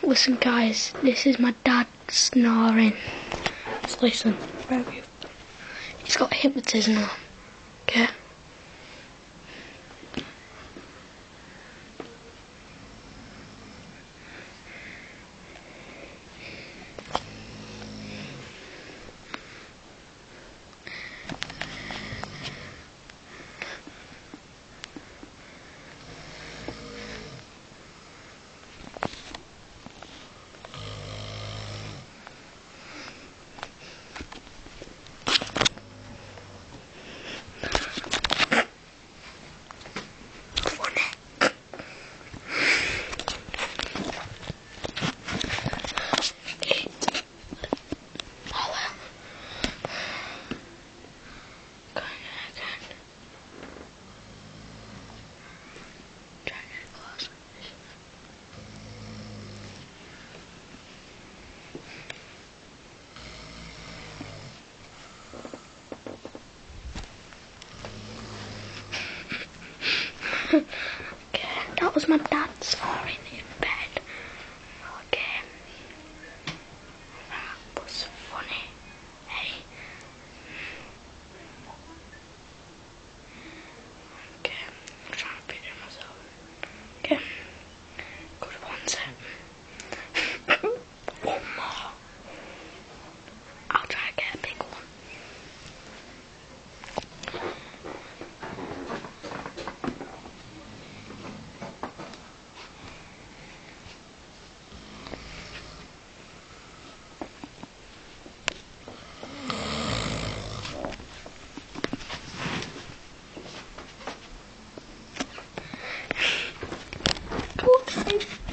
Listen guys, this is my dad snoring. Just listen. Where are you? He's got hypnotism on. Okay? Okay, that was my dad snoring in bed. Okay. That was funny. Hey. Okay, I'm trying to picture myself. Okay. Good one set. One more. I'll try to get a big one. Okay.